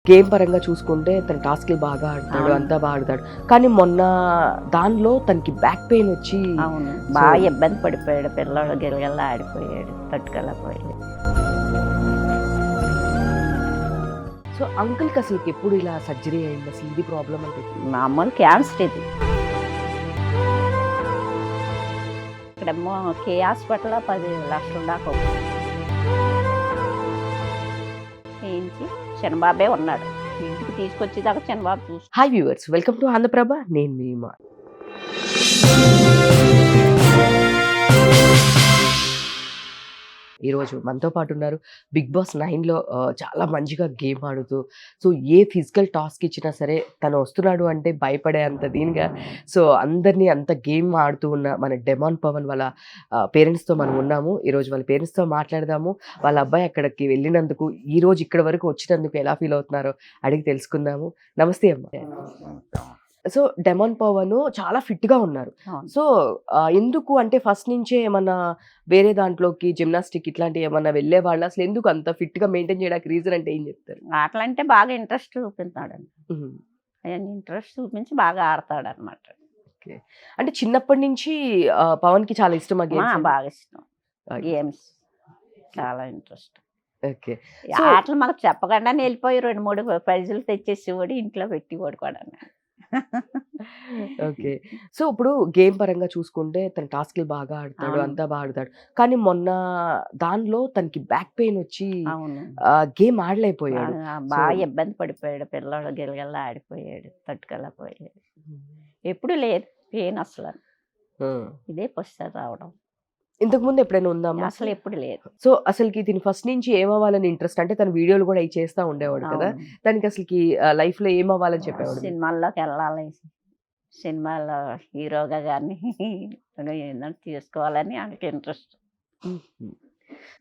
Game పరంగా చూసుకుంటే తను టాస్క్‌లు బాగా ఆడతాడు. అవును. అంతా ఆడతాడు. కానీ మొన్న దానిలో తనకి బ్యాక్ పెయిన్ వచ్చి అవును. సో బాగా ఇబ్బంది పడిపోయాడు. పిల్లోడు గిలగిలా ఆడిపోయాడు. తట్టుకోలేకపోయాడు. సో అంకుల్‌కి అసలుకి ఎప్పుడు ఇలా సర్జరీ అయింది? అసలు ఇది ప్రాబ్లమ్ అంటే మామూలు క్యాన్సర్ ఇది. ఇక్కడేమో కే హాస్పిటల్‌లో 10,00,000 దాకా అవుతుంది. చేయించి చిన్నబాబే ఉన్నాడు. ఇంటికి తీసుకొచ్చేదాకా చిన్నబాబు hi viewers, welcome to Andhra Prabha. నేను మీ మా ఈరోజు మనతో పాటు ఉన్నారు. 'బిగ్ బాస్ 9లో' చాలా మంచిగా గేమ్ ఆడుతూ, సో ఏ ఫిజికల్ టాస్క్ ఇచ్చినా సరే తను వస్తున్నాడు అంటే భయపడే అంత దీనిగా సో అందరిని అంత గేమ్ ఆడుతూ ఉన్న మన డెమాన్ పవన్ వాళ్ళ పేరెంట్స్‌తో మనం ఉన్నాము. ఈరోజు వాళ్ళ పేరెంట్స్‌తో మాట్లాడదాము. వాళ్ళ అబ్బాయి అక్కడికి వెళ్ళినందుకు, ఈరోజు ఇక్కడి వరకు వచ్చినందుకు ఎలా ఫీల్ అవుతున్నారో అడిగి తెలుసుకుందాము. నమస్తే అమ్మ. సో డెమాన్ పవన్ చాలా ఫిట్‌గా ఉన్నారు. అవును. సో ఎందుకు అంటే ఫస్ట్ నుంచే ఏమన్నా వేరే దాంట్లోకి జిమ్నాస్టిక్ ఇట్లాంటివి ఏమన్నా వెళ్ళేవాళ్ళా? అసలు ఎందుకు అంత ఫిట్‌గా మెయింటైన్ చేయడానికి రీజన్ అంటే ఏం చెప్తారు? ఆటలంటే బాగా ఇంట్రెస్ట్ చూపిస్తాడండి. హుహు. అయన్నీ ఇంట్రెస్ట్ చూపించి బాగా ఆడతాడనమాట. ఓకే. అంటే చిన్నప్పటి నుంచి పవన్‌కి చాలా ఇష్టమా గేమ్స్ అంటే? బాగా ఇష్టం. ఓకే. గేమ్స్ చాలా ఇంట్రెస్ట్. ఓకే. ఈ సో ఆటలు మాకు చెప్పకుండానే వెళ్ళిపోయి 2, 3 ప్రైజులు తెచ్చేసేవాడు. ఇంట్లో పెట్టేవాడు కూడాను. ఓకే. సో ఇప్పుడు గేమ్ పరంగా చూసుకుంటే తను టాస్క్‌లు బాగా ఆడతాడు. అవును. అంతా ఆడతాడు. కానీ మొన్న దానిలో తనకి బ్యాక్ పెయిన్ వచ్చి అవును. గేమ్ ఆడలేకపోయాడు. సో బాగా ఇబ్బంది పడిపోయాడు. పిల్లోడు గిలగిలా ఆడిపోయాడు. తట్టుకోలేకపోయాడు. ఎప్పుడు లేదు పెయిన్ అసలు. ఆ! ఇదే ఫస్ట్ రావడం. ఇంతకుముందు ఎప్పుడైనా ఉందా అమ్మ అసలు అసలు? ఎప్పుడు లేదు. సో అసలకి తిను ఫస్ట్ నుంచి ఏమవ్వాలని ఇంట్రెస్ట్? అంటే తను వీడియోలు గూడా అయి చేస్తా ఉండేవాడు కదా! అవును. తనకి అసలకి లైఫ్‌లో ఏమవ్వాలని చెప్పేవాడు మీరు? సినిమాల్లోకి వెళ్ళాలి. సినిమాలో హీరోగా గాని ఏదైనా తీసుకోవాలని ఆయనకి ఇంట్రెస్ట్. హుహు.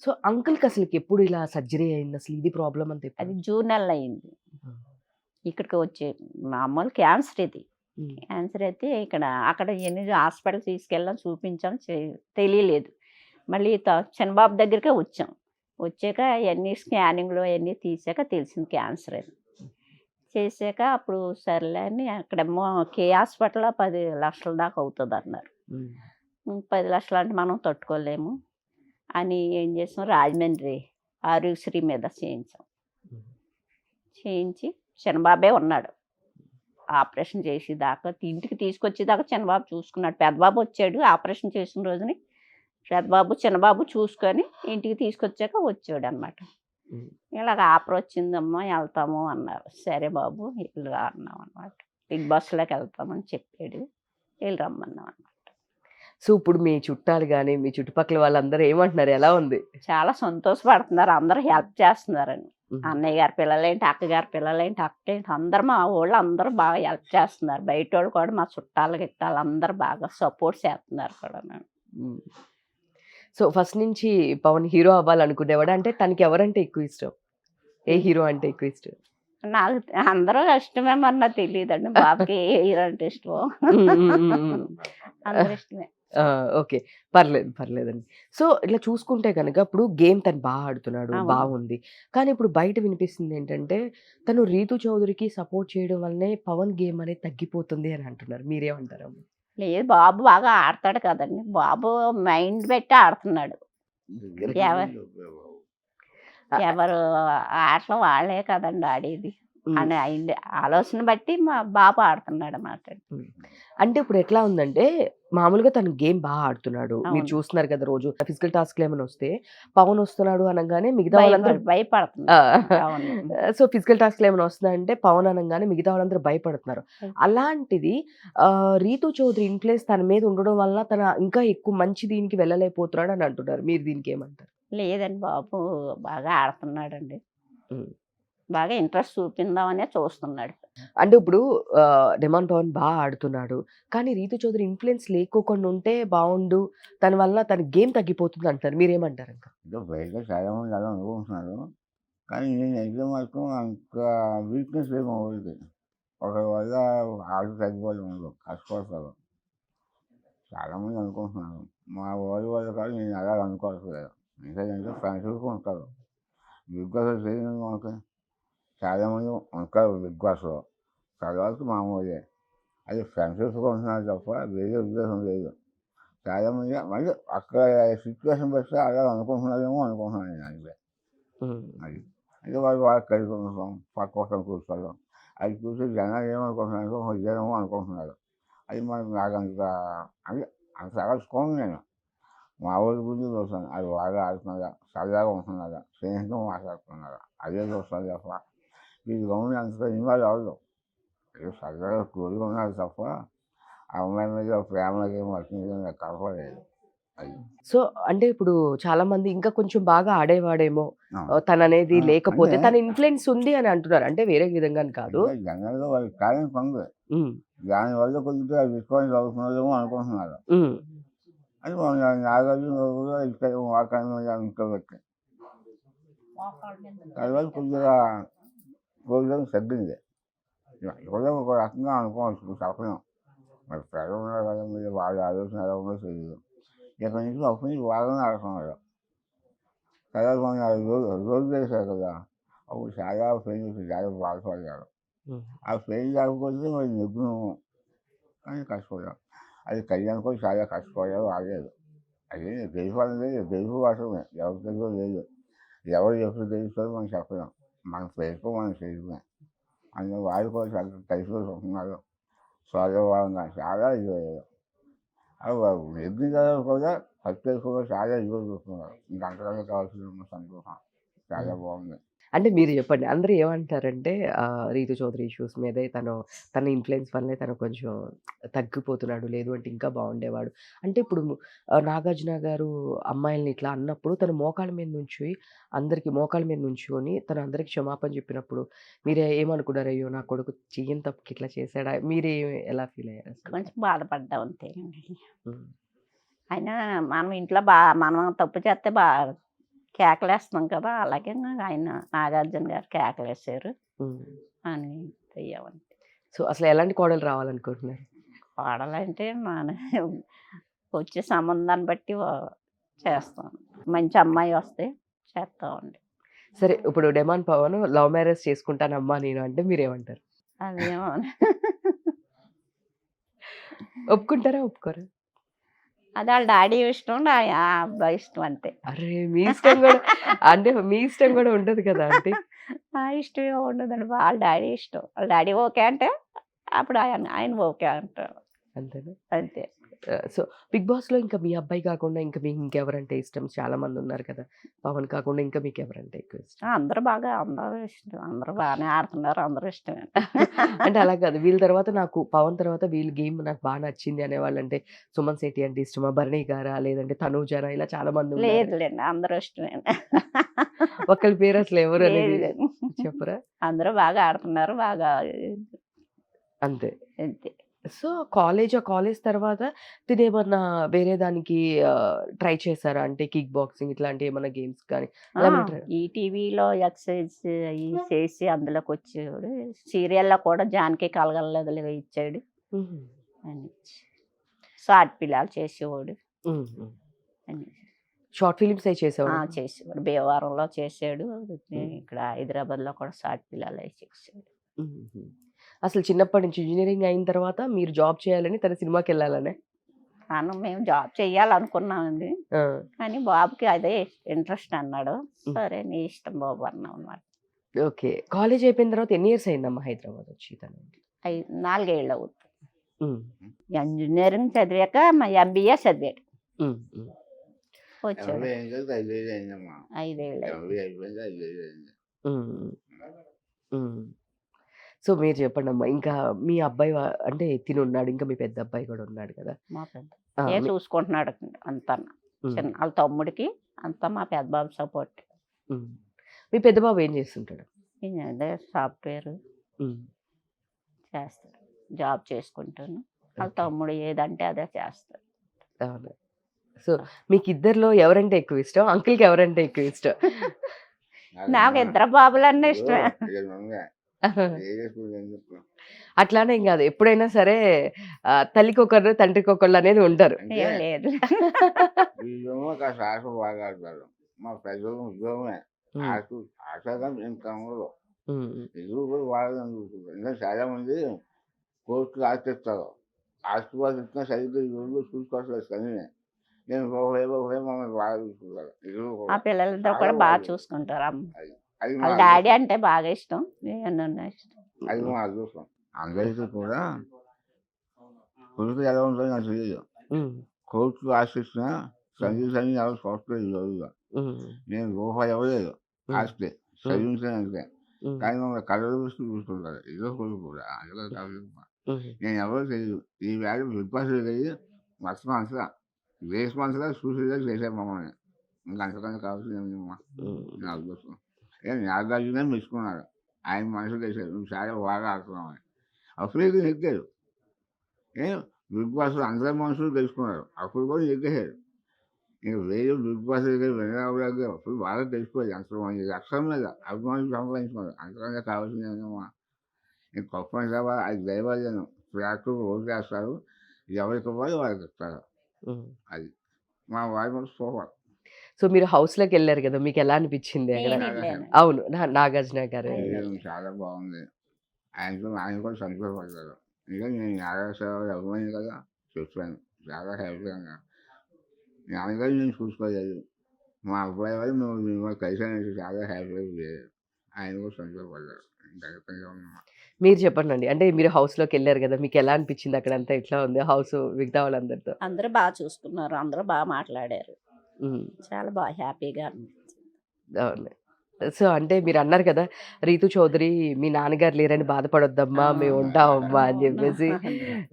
సో అంకుల్‌కి అసలకి ఎప్పుడు ఇలా సర్జరీ అయింది? అసలు ఇది ప్రాబ్లమ్ అంతా అది ఎప్పుడు? జూన్ నెలలో అయింది. ఆ! ఇక్కడికి వచ్చి మామూలు క్యాన్సర్ ఇది. హ్మ్. క్యాన్సర్ అయితే అక్కడ ఎన్ని హాస్పిటల్ తీసుకెళ్ళాం, చూపించాం, తెలియలేదు. మళ్ళీ చిన్నబాబు దగ్గరికే వచ్చాం. వచ్చాక అయన్నీ స్కానింగ్‌లు అయన్నీ తీసాక తెలిసింది క్యాన్సర్ అని. చేసాక అప్పుడు సర్లే అని అక్కడేమో కే హాస్పిటల్‌లో 10,00,000 దాకా అవుతదన్నారు. హ్మ్. 10,00,000 అంటే మనం తట్టుకోలేము అని ఏం చేసాం, రాజమండ్రి ఆరోగ్యశ్రీ మీద చేయించాం. హ్మ్. చేయించి చిన్నబాబే ఉన్నాడు. ఆపరేషన్ చేసేదాకా ఇంటికి తీసుకొచ్చేదాకా చిన్నబాబు చూసుకున్నాడు. పెద్దబాబు వచ్చాడు ఆపరేషన్ చేసిన రోజుని. పెద్దబాబు, చిన్నబాబు చూసుకొని ఇంటికి తీసుకొచ్చాక వచ్చాడనమాట. హ్మ్. ఇలాగ ఆఫర్ వచ్చిందమ్మా వెళ్తాము అన్నారు. సరే బాబు ఎళ్ళిరా అన్నాం అనమాట. బిగ్ బాస్‌లోకి వెళ్తామని చెప్పాడు. ఎళ్ళి రమ్మన్నాం అనమాట. సో ఇప్పుడు మీ చుట్టాలు గాని, మీ చుట్టుపక్కల వాళ్ళందరూ ఏమంటున్నారు? ఎలా ఉంది? చాలా సంతోషపడుతున్నారు. అందరూ హెల్ప్ చేస్తున్నారండి. హుహు. అన్నయ్య గారి పిల్లలేంటి, అక్కగారి పిల్లలేంటి, అక్కేంటి అందరూ మా వోళ్ళు అందరూ బాగా హెల్ప్ చేస్తున్నారు. బయటోళ్ళు కూడా మా చుట్టాలు గిట్టాలు అందరూ బాగా సపోర్ట్ చేస్తున్నారు కూడాను. హ్మ్. సో ఫస్ట్ నుంచి పవన్ హీరో అవ్వాలనుకునేవాడా? అంటే తనకి ఎవరంటే ఎక్కువ ఇష్టం? ఏ హీరో అంటే ఎక్కువ ఇష్టం? నాకు అందరూ ఇష్టమే మరి నాకు తెలీదండి. బాబుకి ఏ హీరో అంటే ఇష్టమో. హ్మ్. హ్మ్. హ్మ్. హ్మ్. అందరూ ఇష్టమే. ఆ! ఓకే. పర్లేదు. పర్లేదండి. సో, ఇట్లా చూసుకుంటే గనక ఇప్పుడు గేమ్ తను ఆడుతున్నాడు. అవును. బాగుంది. కానీ ఇప్పుడు బయట వినిపిస్తుందేంటంటే, తను 'రీతు చౌదరికి' సపోర్ట్ చేయడం వల్లనే పవన్ గేమ్ అనేది తగ్గిపోతుంది అని అంటున్నారు. మీరేమంటారమ్మ? లేదు బాబు బాగా ఆడతాడు కదండీ! బాబు మైండ్ పెట్టి ఆడుతున్నాడు. ఎవ అ ఎవరు ఆటలు వాళ్ళే కదండీ ఆడేది. హ్మ్. అని అయింది ఆలోచన బట్టి మా బాబు ఆడుతున్నాడన్నమాట. హ్మ్. అంటే ఇప్పుడు ఎట్లా ఉందంటే, మామూలుగా తను గేమ్ ఆడుతున్నాడు. మీరు అవును. చూస్తున్నారు కదా రోజు. ఫిజికల్ టాస్క్‌లు ఏమైనా వస్తే, పవన్ వస్తున్నాడు అనంగానే మిగతా వాళ్ళందరూ ఆ! భయపడుతున్నారు. అవును. సో, ఫిజికల్ టాస్క్‌లు ఏమైనా వస్తున్నాయంటే పవన్ అనంగానే మిగతా వాళ్ళందరూ భయపడుతున్నారు. అలాంటిది 'రీతు చౌదరి' ఇన్‌ఫ్లూయెన్స్ తన మీద ఉండడం వల్ల తన ఇంకా ఎక్కువ మంచి దీనికి వెళ్ళలేకపోతున్నాడు అని అంటున్నారు. మీరు దీనికేమంటారు? లేదండి బాబు బాగా ఆడుతున్నాడండి. హ్మ్. బాగా ఇంట్రెస్ట్ చూపిందామనే చూస్తున్నాడు. అంటే ఇప్పుడు 'డెమాన్ పవన్' ఆడుతున్నాడు. కానీ 'రీతు చౌదరి' ఇన్‌ఫ్లూయెన్స్ లేకోకుండా ఉంటే బావుండు. తన వల్ల తన గేమ్ తగ్గిపోతుంది అంటారు. మీరేమంటారింక? అంటే బయట చాలామంది అలా అనుకుంటున్నారు. కానీ నేనైతే మాత్రం అంత వీక్‌నెస్ లేదు మా వోడికి. ఒకరి వల్ల ఆళ్ళు తగ్గిపోవడం ఉండదు. కష్టపడతారు. చాలామంది అనుకుంటున్నారు. మా వోడి వల్ల కాదు నేను అలా అనుకోవట్లేదు. ఎందుకంటే ఫ్రెండ్స్ ఉంటారు. బిగ్ బాస్‌లో తెలియదు మనకి. చాలామంది ఉంటారు బిగ్ బాస్లో, తర్వాత మామూలే. అది ఫ్రెండ్షిప్గా ఉంటున్నారు తప్ప వేరే ఉద్దేశం లేదు. చాలామంది మళ్ళీ అక్కడ సిచ్యువేషన్ బట్టి అలా అనుకుంటున్నారేమో అనుకుంటున్నాను నేను అంతే. అది అంటే వాళ్ళు కలిసి ఉండటం, పక్క పక్కన కూర్చోవడం, అది చూసి జనాలు ఏమనుకుంటున్నారు ఇదేమో అనుకుంటున్నారు. అది నాకు అంటే అంత అలసుకోను నేను. మా ఊరి గురించి చూస్తాను, అది బాగా ఆడుతున్నారా, సరదాగా ఉంటున్నారా, స్నేహితంగా మాట్లాడుతున్నారా, అదే చూస్తాను తప్ప వీళ్ళు గమని అంతగా ఇన్వాల్వ్ అవ్వదు. ఏదో సరదాగా కోరిక ఉన్నారు తప్ప ఆ అమ్మాయి మీద ప్రేమకి వచ్చింది నాకు కనపడలేదు. అది సో, అంటే ఇప్పుడు చాలా మంది ఇంకా కొంచెం బాగా ఆడేవాడేమో ఆ. తననేది ఆ, లేకపోతే అంటే తన ఇన్‌ఫ్లూయెన్స్ ఉంది అని అంటున్నారు. అంటే వేరే విధంగా అని కాదు. అంటే జనరల్గా వాళ్ళకి టాలెంట్ ఉంది. హ్మ్. దానివల్ల కొద్దిగా విశ్వాసం అవుతున్నారేమో అనుకుంటున్నారు. హ్మ్. అది నాగార్జున కూడా ఇక్కడ వాకాన్ని ఇంకా వ్యక్తి తర్వాత కొద్దిగా ప్రోగ్రామ్ తగ్గింది. ఇది కూడా ఒక రకంగా అనుకోవచ్చు చెప్పలేం. మరి ప్రజలు ఉన్నారు కదా, మీరు వాళ్ళ ఆలోచన ఎలా ఉందో తెలియదు. ఇక్కడ నుంచి అప్పుడు బాగానే ఆడుతున్నారు. తర్వాత మనం రోడ్డు వేశారు కదా, అప్పుడు చాలా ఫ్రెండ్స్ చాలా బాధపడ్డారు. హ్మ్. ఆ ఫ్రెండ్ లేకపోతే మరి నెగ్గును కానీ కష్టపడ్డాం. అది కళ్యాణ్ కూడా చాలా కష్టపడ్డారు, ఆగలేదు. అదే గెలిపాలంటే గెలుపు వాసమే, ఎవరి దగ్గర లేదు. ఎవరు ఎప్పుడు గెలుస్తారో మనం చెప్పలేం. మన ప్రయత్నం మనం చేయడమే. అందులో వాళ్ళు కూడా చాలా కలిసి ఉంటున్నారు. స్వభావంగా చాలా ఇది ఎగ్గిన తర్వాత కూడా సక్సెస్ కూడా చాలా ఇబ్బంది చూస్తున్నారు. ఇంకా అంతకంటే కావాల్సిన సంతోషం చాలా బాగుంది. అంటే మీరు చెప్పండి. అందరూ ఏమంటారంటే 'రీతు చౌదరి' ఇష్యూస్ మీదే తన ఇన్‌ఫ్లూయెన్స్ వల్లే తను కొంచెం తగ్గిపోతున్నాడు. లేదు అంటే ఇంకా బాగుండేవాడు. అంటే ఇప్పుడు 'నాగార్జున' గారు అమ్మాయిల్ని ఇట్లా అన్నప్పుడు తను మోకాళ్ళ మీద నుంచొని తను అందరికి క్షమాపణ చెప్పినప్పుడు మీరు ఏమనుకున్నారు? అయ్యో! నా కొడుకు చెయ్యని తప్పుకి ఇట్లా చేసాడా? మీరు ఎలా ఫీల్ అయ్యారు అసలు? కొంచెం బాధపడ్డాం అంతేనండి. హ్మ్. అయినా మనం ఇంట్లో మనం తప్పు చేస్తే కేకలేస్తున్నాం కదా! అలాగే ఆయన నాగార్జున గారు కేకలేసారు హ్మ్. అని చెయ్యామంతే. సో, అసలు ఎలాంటి కోడలు రావాలనుకుంటున్నారు? కోడలంటే వచ్చే సంబంధాన్ని బట్టి చేస్తాం. మంచి అమ్మాయి వస్తే చేస్తామండి. సరే ఇప్పుడు 'డెమాన్ పవన్' లవ్ మ్యారేజ్ చేసుకుంటానమ్మా నేను అంటే మీరేమంటారు? అదేమో ఒప్పుకుంటారా? ఒప్పుకోరా? అది వాళ్ళ డాడీ ఇష్టం. ఆ అబ్బాయి ఇష్టం అంతే. అరే! మీ ఇష్టం గూడా అంటే మీ ఇష్టం గూడా ఉంటది కదా ఆంటీ. నా ఇష్టం ఏమి ఉండదండి. వాళ్ళ డాడీ ఇష్టం. వాళ్ళ డాడీ ఓకే అంటే అప్పుడు ఆయన ఓకే అంటారు. అంతేనా? అంతే. సో, 'బిగ్ బాస్‌లో' ఇంకా మీ అబ్బాయి కాకుండా ఇంకా మీకు ఇంకెవరంటే ఇష్టం? చాలా మందున్నారు కదా! పవన్ కాకుండా ఇంకా మీకెవరంటే ఎక్కువ ఇష్టం? అందరూ ఇష్టం. అందరూ బాగానే ఆడుతున్నారు. అందరూ ఇష్టమే. అంటే అలా కాదు. వీళ్ళ తర్వాత నాకు పవన్ తర్వాత వీళ్ళ గేమ్ నాకు బా నచ్చింది అనేవాళ్ళంటే 'సుమన్ శెట్టి' అంటే ఇష్టమా? 'భరణి' గారా? లేదంటే 'తనూజానా' ఇలా చాలా మందున్నారు. లేదులెండి. అందరూ ఇష్టమే. ఒకళ్ళ పేరు అసలు ఎవరు అనేది లేదు లేదు. చెప్పరా? అందరూ బాగా ఆడుతున్నారు. అంతే. అంతే. సో, కాలేజ్ తర్వాత తినేమన్నా వేరే దానికి ట్రై చేసారా? అంటే కిక్ బాక్సింగ్ ఇట్లాంటి ఏమన్నా గేమ్స్ కానీ ఆ! అలా ఏమన్నా ట్రై ఈ టీవీలో ఎక్సర్సైజ్ అయి చేసి అందులోకొచ్చేవాడు. సీరియల్‌లో కూడా 'జానకి కలగలదులుగా' ఇచ్చాడు. హుహు. అని. షార్ట్ ఫిల్మ్‌లు చేసేవాడు. హ్మ్. హ్మ్. అని. షార్ట్ ఫిల్మ్స్ అయి చేసేవాడా? చేసేవాడు. భీమవరంలో చేసాడు. హ్మ్. ఇక్కడ హైదరాబాద్‌లో కూడా షార్ట్ ఫిల్మ్‌లు అయి చేసాడు. హుహు. అసలు చిన్నప్పటి నుంచి ఇంజినీరింగ్ అయిన తర్వాత మీరు జాబ్ చేయాలని తను సినిమాకెళ్ళాలనా? మేము జాబ్ చేయాలనుకున్నామండి. ఆ! కానీ బాబుకి అదే ఇంట్రెస్ట్ అన్నాడు. హ్మ్. సరే నీ ఇష్టం బాబు అన్నాం అన్నమాట. ఓకే. కాలేజ్ అయిపోయిన తర్వాత ఎన్ని ఇయర్స్ అయిందమ్మా హైదరాబాద్ వచ్చి తను? 4 ఏళ్ళు అవుతుంది. హ్మ్. ఇంజినీరింగ్ చదివాక ఎంబీఏ చదివాడు. హ్మ్. హ్మ్. వచ్చాడు. 80 ఏం కాదు 5 ఏళ్ళు అయిందమ్మా. 5 ఏళ్ళు 80 అయిపోయింది 5 ఏళ్ళు అయింది. హ్మ్. హ్మ్. సో, మీరు చెప్పండమ్మా. ఇంకా మీ అబ్బాయి అంటే తినున్నాడు. ఇంకా మీ పెద్ద అబ్బాయి కూడా ఉన్నాడు కదా! మా పెద్ద ఆ! చూసుకుంటున్నాడు అంతా. హ్మ్. వాళ్ళ తమ్ముడికి అంతా మా పెద్ద బాబు సపోర్ట్. హ్మ్. మీ పెద్ద బాబు ఏం చేస్తుంటాడు? అదే సాఫ్ట్‌వేర్ హ్మ్. చేస్తాడు. జాబ్ చేసుకుంటాను. వాళ్ళ ఓకే. తమ్ముడు ఏదంటే అదే చేస్తాడు. అవును. సో, మీకిద్దరిలో ఎవరంటే ఎక్కువ ఇష్టం? అంకుల్‌కి ఎవరంటే ఎక్కువ ఇష్టం? నాకు ఇద్దరు బాబులన్నీ ఇష్టమే. అట్లానేం గాదు. ఎప్పుడైనా సరే తల్లికొకరు, తండ్రికొకళ్ళు అనేది ఉంటారు. ఏం లేదు. వీళ్ళేమో కాస్త ఆట బాగా ఆడతారు. మా పెద్దోళ్ళు ఉద్యోగమే. హ్మ్. ఆటగా మేము కమరు. ఎదురు కూడా వాళ్ళని చూసుకుంటారు. ఇంకా చాలా మంది కోర్టులు ఆశిస్తారు. ఆశీర్వాదం ఇచ్చినా సరిగ్గా ఈ రోజుల్లో చూసుకోవట్లేదు కనీనే. నేను ఒకవైపు మమ్మల్ని బాగా చూసుకుంటారు. ఎదురు ఆ కూడా పిల్లలతో చాలా కూడా బాగా వాళ్ళు. చూసుకుంటారు అమ్మ. అది అది మా వాళ్ళ డాడీ అదృష్టం. అంటే బాగా ఇష్టం, ఏమన్నా ఇష్టం. అది మా అదృష్టం. అందరికీ కూడా కొడుకు ఎలా ఉంటుందో నాకు తెలియదు. కోర్టులు ఆశిస్తున్నా చదివించని ఎవరు చూడట్లేదు ఈ రోజుల్లో. నేను రూపాయి ఇవ్వలేదు ఆస్తి చదివించాను అంతే. కానీ మమ్మల్ని కళ్ళ చూస్తూ చూసుకుంటారు. ఏదో కొడుకు కూడా అందులో కాదు. నేను ఎవరో తెలియదు. ఈ వేళ బిగ్ బాస్ వెళ్ళి మొత్తం అంతా వేసి మనసుగా చూసేదా చేసాను మమ్మల్ని. ఇంకా అంతకన్నా కావాల్సింది నా అదృష్టం. నాగార్జునే మెచ్చుకున్నాడు. ఆయన మనసు చేశాడు. నువ్వు చాలా బాగా ఆడుతున్నావు అని. అప్పుడే నెగ్గాడు. బిగ్ బాస్ అందరి మనుషులు తెలుసుకున్నారు. అప్పుడు కూడా నెగ్గేశాడు. ఇంక వేరే బిగ్ బాస్ దగ్గర వెళ్ళినప్పుడు అప్పుడు బాగా తెలిసిపోయింది. అంతమంది లక్షల మీద అభిమానులు సంపాదించుకున్నారు. అంతకన్నా కావాల్సింది ఏమమ్మా. ఇంక గొప్ప సభ అది దైవాలను ప్రేక్షకులు ఓటు వేస్తారు. ఎవరికి ఇవ్వాలి వాళ్ళకి ఇస్తారు. అది మా వారి మనసు సూపర్. సో మీరు హౌస్‌లోకి ఎళ్లారు గదా! మీకెలా అనిపిచ్చింది అక్కడ? నేను వెళ్ళాను. అవును. నాగార్జున గారు. ఆయన చాలా బాగుంది. ఆయన కూడా సంతోషపడ్డారు. ఇంకా నేను నాగేశ్వరరావు అభిమాని కదా చెప్పాను. చాలా హ్యాపీగా ఉన్నాను. నాన్నగారు నేను చూసుకోలేదు. మా అబ్బాయి వాళ్ళు మిమ్మల్ని కలిసానంటే చాలా హ్యాపీగా లేదు. ఆయన కూడా సంతోషపడ్డారు. ఇంకా హ్యాపీగా ఉన్నాం. మీరు చెప్పండండి. అంటే మీరు హౌస్‌లోకెళ్లారు గదా! మీకెలా అనిపిచ్చింది అక్కడంతా ఎట్లా ఉంది హౌసు మిగతా వాళ్ళందరితో? అందరూ బాగా చూసుకున్నారు, అందరూ బాగా మాట్లాడారు. హ్మ్. చాలా బాగా హ్యాపీగా అనిపించింది. అవును. సో అంటే మీరన్నారు కదా! రీతు చౌదరి మీ నాన్నగారు లేరని బాధపడొద్దమ్మా మేము ఉంటామమ్మా అని జెప్పేసి.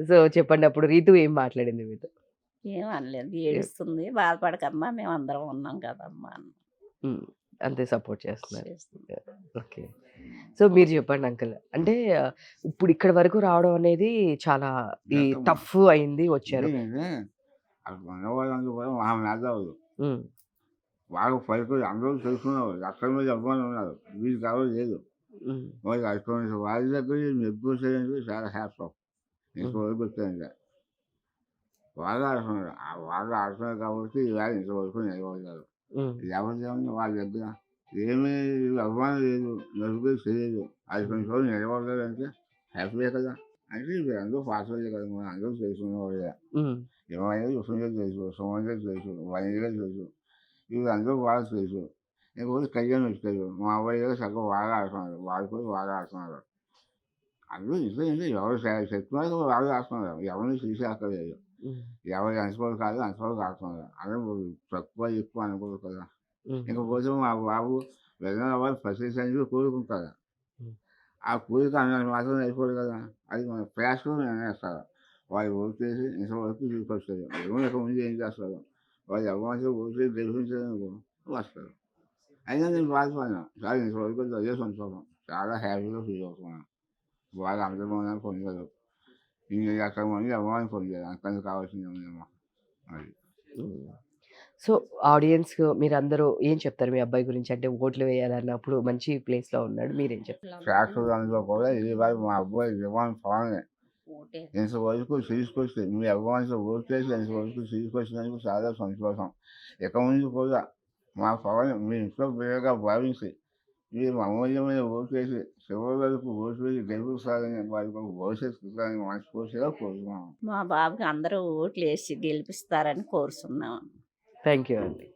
సో చెప్పండి అప్పుడు రీతు ఏం మాట్లాడింది మీతో? ఏం అనలేదు, ఏడుస్తుంది, బాధపడకమ్మా మేము అందరం ఉన్నాం కదమ్మా అని హ్మ్. అంతే సపోర్ట్ చేస్తున్నారు. చేస్తుంది. ఓకే. సో మీరు చెప్పండి అంకుల్. అంటే ఇప్పుడు ఇక్కడి వరకు రావడం అనేది చాలా ఈ టఫ్ అయింది వచ్చారు. అక్కడ ఉన్నవాళ్ళందరూ కూడా మహా మేధావులు. హ్మ్. బాగా పలుకులు అందరూ తెలుసుకున్నారు. లక్షల మీద అభిమానులు ఉన్నారు. వీళ్ళు కావాలి లేదు. హ్మ్. వాళ్ళు అటువంటి వాళ్ళ దగ్గర ఎక్కువ చేయడానికి చాలా హ్యాపీ ఆఫ్. ఇంతవరకు వచ్చాయంటే బాగా ఆడుతున్నారు. వాళ్ళు ఆడుతున్నారు కాబట్టి ఇవాళ ఇంతవరకు నిలబడ్డారు. హ్మ్. ఎవరిదేమన్నా వాళ్ళ దగ్గర ఏమీ అభిమానం లేదు. నలుగురు తెలియదు. అది కొన్ని రోజులు నిలబడ్డారంటే హ్యాపీయే కదా. అంటే వీళ్ళందరూ పాత్రలే కదా మనం అందరూ తెలుసుకున్నవాళ్ళే. హ్మ్. ఏమైనా విష్ణుగారు తెలుసు, సుమన్ తెలుసు, వనిత తెలుసు. వీళ్ళందరూ బాగా తెలుసు. ఇంకొకటి కళ్యాణ్ వచ్చారు. మా అబ్బాయి గారు చక్కగా బాగా ఆడుతున్నారు. వాళ్ళు కూడా బాగా ఆడుతున్నారు. అందరూ ఇంట్లో ఎవరు చెప్తున్నారు వాళ్ళు ఆడుతున్నారు. ఎవరిని తీసేక్కర్లేదు. హ్మ్. ఎవరు ఎంతవరకు కాదు అంతవరకు ఆడుతున్నారు. అందరూ తక్కువ ఎక్కువ అనుకోరు కదా. హ్మ్. ఇంకపోతే మా బాబు వెళ్ళిన వాళ్ళు ప్రతి సంచిలో కోరుకుంటారు. హ్మ్. ఆ కోరిక అన్నది మాత్రం అయిపోదు కదా. అది మన ప్రేక్షకులు నిర్ణయిస్తారు. వాళ్ళు ఓటు చేసి ఇంతవరకు తీసుకొస్తారు. ఇక ముందు ఏం చేస్తారు. వాళ్ళు ఎవరితో ఓటు చేసి గెలిపించడానికి వస్తారు. అయినా నేను బాధపడినా. చాలా ఇంతవరకు అదే సంతోషం. చాలా హ్యాపీగా ఫీల్ అవుతున్నాను. వాళ్ళు అందరూ పొందారు. ఇంకా ఎక్కడ మంది అభిమానం పొందారు. అంతకన్నా కావాల్సింది ఏమో అది. హ్మ్. సో ఆడియన్స్‌కు మీరందరూ ఏం చెప్తారు మీ అబ్బాయి గురించి? అంటే ఓట్లు వేయాలన్నప్పుడు మంచి ప్లేస్‌లో ఉన్నాడు. మీరేం చెప్తారు? ప్రేక్షకులు అందులో కూడా ఇది వాళ్ళు మా అబ్బాయి విమానం పవనే ఓటే ఇంతవరకు తీసుకొస్తే మీ అభిమానితో ఓటు చేసి ఇంతవరకు తీసుకొచ్చినందుకు చాలా సంతోషం. ఇక ముందు కూడా మా పవన్ మీ ఇంట్లో బిడ్డగా భావించి మీరు అమూల్యమైన ఓటు వేసి చివరి వరకు ఓటు వేసి గెలుపుతారని వారికి ఒక భవిష్యత్తు ఇస్తారని మనస్ఫూర్తిగా కోరుతున్నాం. మా బాబుకి అందరూ ఓట్లు వేసి గెలిపిస్తారని కోరుతున్నాం. థాంక్ యూ అండి.